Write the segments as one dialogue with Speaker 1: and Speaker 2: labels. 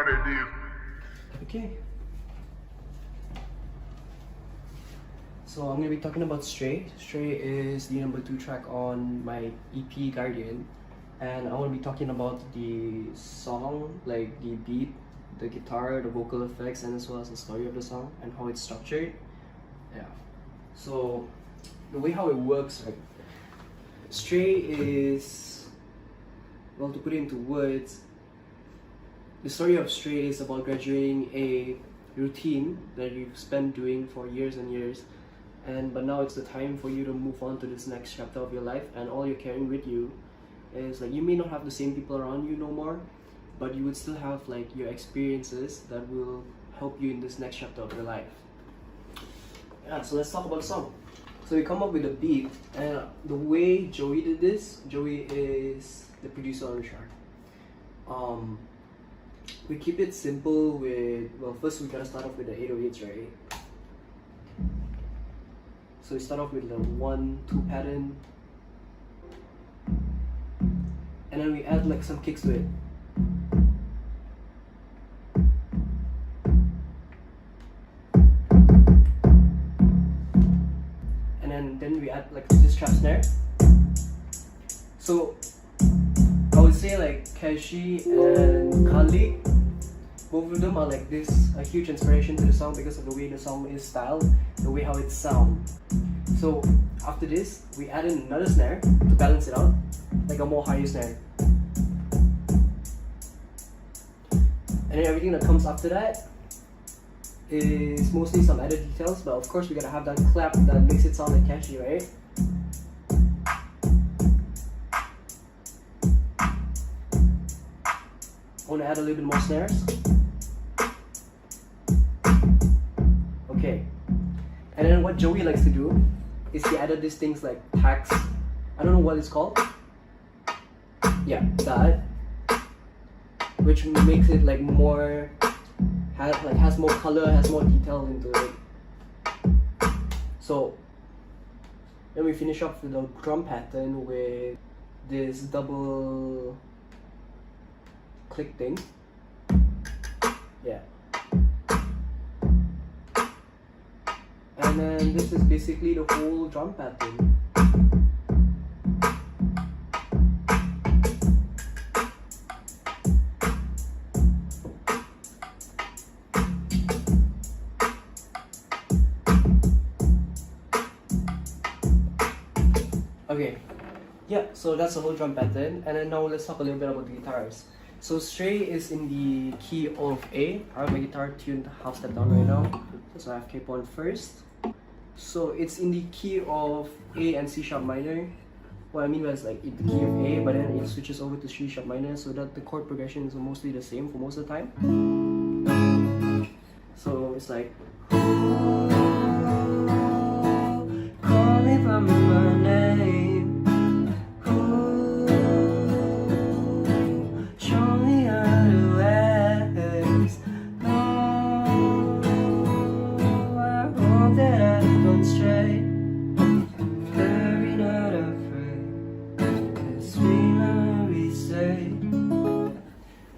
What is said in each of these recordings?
Speaker 1: started this.
Speaker 2: Okay. So I'm gonna be talking about Stray. Stray is the #2 track on my EP Guardian, and I want to be talking about the song, like the beat, the guitar, the vocal effects, and as well as the story of the song and how it's structured. Yeah. So the way how it works, right? Stray is, well, to put it into words, the story of Stray is about graduating a routine that you've spent doing for years and years, but now it's the time for you to move on to this next chapter of your life, and all you're carrying with you is like, you may not have the same people around you no more, but you would still have like your experiences that will help you in this next chapter of your life. Yeah, so let's talk about the song. So we come up with a beat, and the way Joey did this, Joey is the producer on the track. We keep it simple with, well, first we gotta start off with the 808s, right? So we start off with the 1-2 pattern, and then we add like some kicks to it. And then we add like this trap snare. So I would say like Kashi and Kali, both of them are like this, a huge inspiration to the song because of the way the song is styled, the way how it sounds. So after this, we add in another snare to balance it out, like a more higher snare. And then everything that comes after that is mostly some added details, but of course we gotta have that clap that makes it sound like Kashi, right? I want to add a little bit more snares. Okay. And then what Joey likes to do is he added these things like tags. I don't know what it's called. Yeah, that. Which makes it like more, has more color, has more detail into it. So then we finish off with the drum pattern with this double click thing. Yeah. And then this is basically the whole drum pattern. Okay, yeah, so that's the whole drum pattern, and then now let's talk a little bit about the guitars. So Stray is in the key of A. I have my guitar tuned half step down right now, so I have capo on first. So it's in the key of A and C sharp minor. What I mean by it's like in the key of A, but then it switches over to C sharp minor, so that the chord progression is mostly the same for most of the time. So it's like, call me by my name.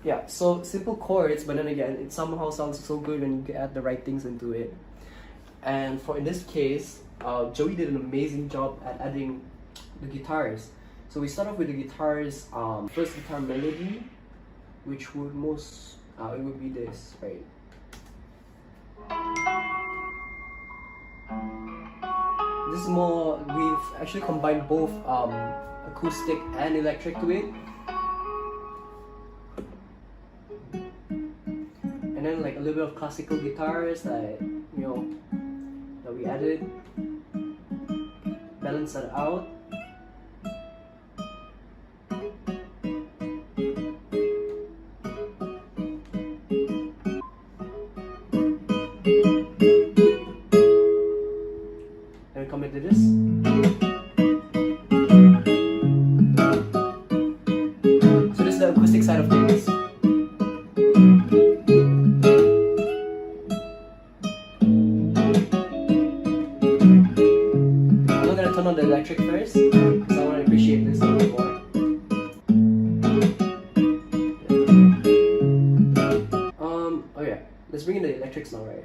Speaker 2: Yeah, so simple chords, but then again, it somehow sounds so good when you add the right things into it. And for in this case, Joey did an amazing job at adding the guitars. So we start off with the guitars, first guitar melody, which would it would be this, right? This is more, we've actually combined both acoustic and electric to it. And then like a little bit of classical guitars that, that we added. Balance that out. And we come into this. So this is the acoustic side of things. Turn on the electric first, because I want to appreciate this a little more. lyrics now, right?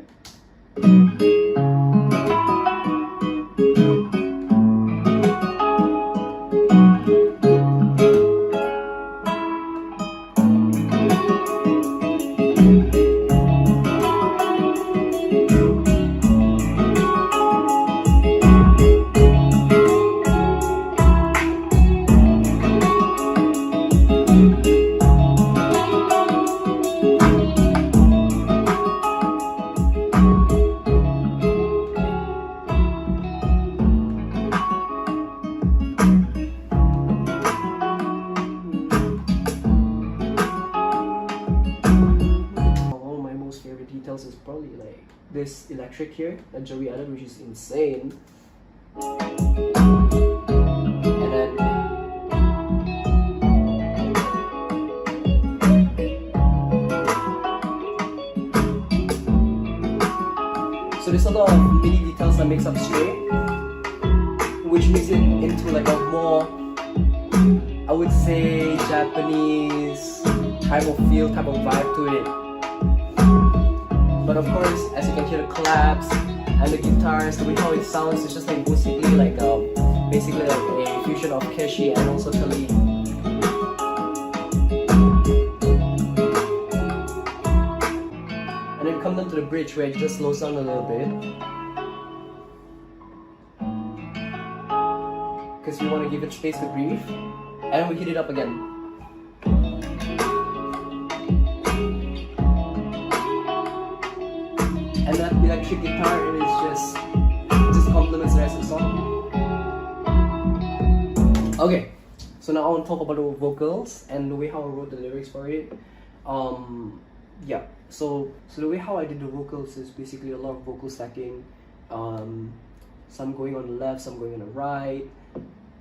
Speaker 2: Details is probably like this electric here that Joey added, which is insane. And then so there's a lot of mini details that makes up Stray, which makes it into like a more, I would say, Japanese type of feel, type of vibe to it. But of course, as you can hear the claps and the guitars, the way how it sounds, it's just like basically like a fusion of Keshi and also Kali. And then come down to the bridge where it just slows down a little bit, because we want to give it space to breathe, and we hit it up again. And that electric guitar is just complements the rest of the song. Okay, so now I want to talk about the vocals and the way how I wrote the lyrics for it. Yeah, so the way how I did the vocals is basically a lot of vocal stacking. Some going on the left, some going on the right,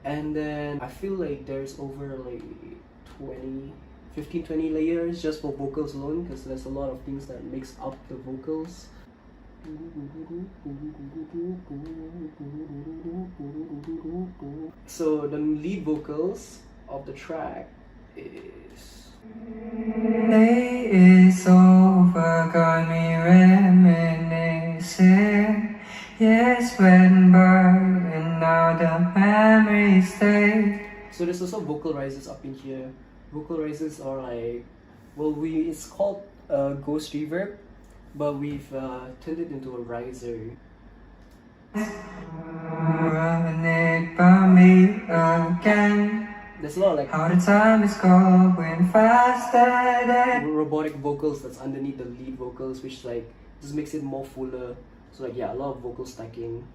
Speaker 2: and then I feel like there's over like 15-20 layers just for vocals alone, because there's a lot of things that makes up the vocals. So the lead vocals of the track is
Speaker 1: Day is over, got me reminiscing. Yes, went by, and now the memories stay.
Speaker 2: So there's also vocal rises up in here. Vocal rises are like, well, it's called ghost reverb, but we've turned it into a riser.
Speaker 1: Run it by me again.
Speaker 2: There's a lot of like
Speaker 1: How the time is going faster.
Speaker 2: robotic vocals that's underneath the lead vocals, which like just makes it more fuller. So like yeah, a lot of vocal stacking.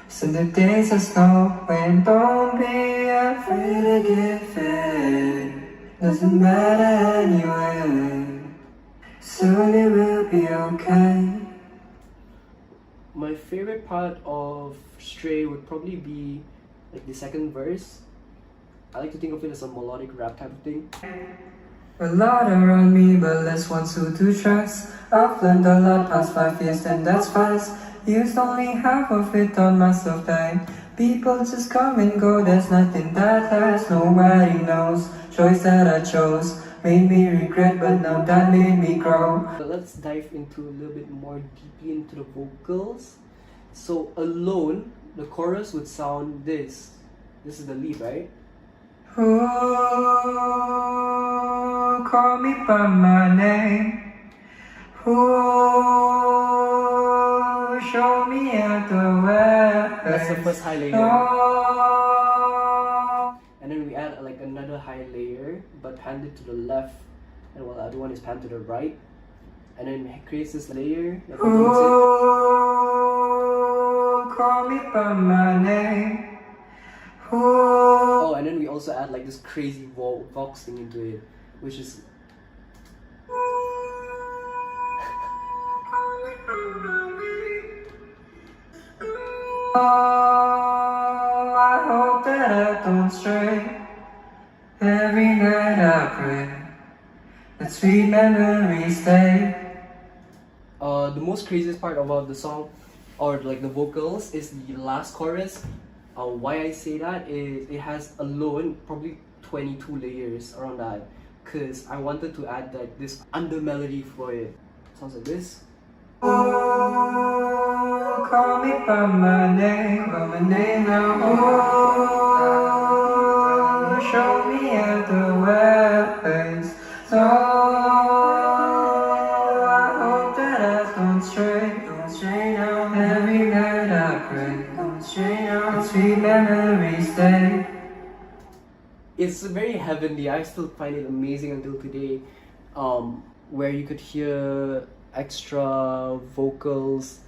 Speaker 1: So the days are snowing, don't be afraid to get fed. Doesn't matter anyway. Soon it will be okay.
Speaker 2: My favorite part of Stray would probably be like the second verse. I like to think of it as a melodic rap type of thing.
Speaker 1: A lot around me, but less ones who do trust. I've learned a lot past 5 years, and that's fast. Used only half of it on myself time. People just come and go, there's nothing that lasts. Nobody knows. Choice that I chose made me regret, but now that made me grow.
Speaker 2: But let's dive into a little bit more deeply into the vocals. So alone, the chorus would sound this. This is the lead, right?
Speaker 1: Ooh, call me by my name. Ooh, show me out the way.
Speaker 2: That's the first high layer.
Speaker 1: Oh.
Speaker 2: And then we add like another high layer, but panned it to the left, and while the other one is panned to the right. And then it creates this layer that complements it.
Speaker 1: Ooh, call me by my name.
Speaker 2: Oh, and then we also add like this crazy vox thing into it, which is
Speaker 1: Oh, I hope that I don't stray. Every night I pray that sweet memories stay.
Speaker 2: the most craziest part about the song, or like the vocals, is the last chorus. Why I say that is it has alone probably 22 layers around that, because I wanted to add like this under melody for it. Sounds like this.
Speaker 1: Oh, call me by my name now. Oh, show me other ways. So I hope that I don't stray now. Every night I pray, don't stray now. Sweet memories stay.
Speaker 2: It's very heavenly. I still find it amazing until today, where you could hear extra vocals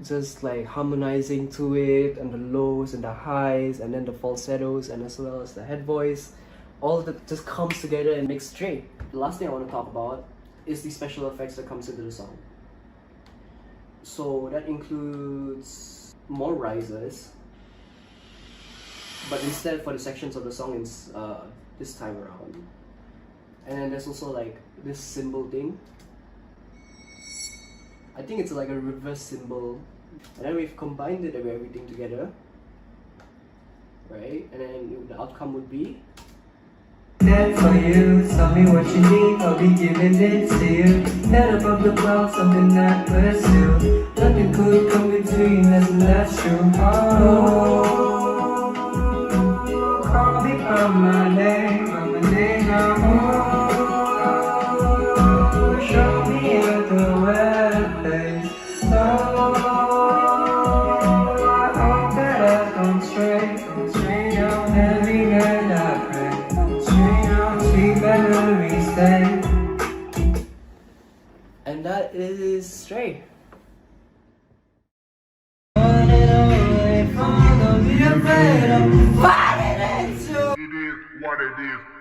Speaker 2: just like harmonizing to it, and the lows and the highs, and then the falsettos, and as well as the head voice. All of that just comes together and makes Stray. The last thing I want to talk about is the special effects that comes into the song. So that includes more rises, but instead for the sections of the song it's this time around. And then there's also like this cymbal thing. I think it's like a reverse cymbal. And then we've combined it with everything together. Right? And then the outcome would be
Speaker 1: Dead for you, tell me what you need, I'll be giving it to you. Head above the clouds, something that pursue. Nothing could come between us, and that's true. Oh, call me by my name now. Oh, show me other ways. Oh, I hope that I don't stray now. Every night I pray, sweet memories stay.
Speaker 2: and that is Stray.
Speaker 1: Don't be afraid of fighting it too.
Speaker 3: It is what it is.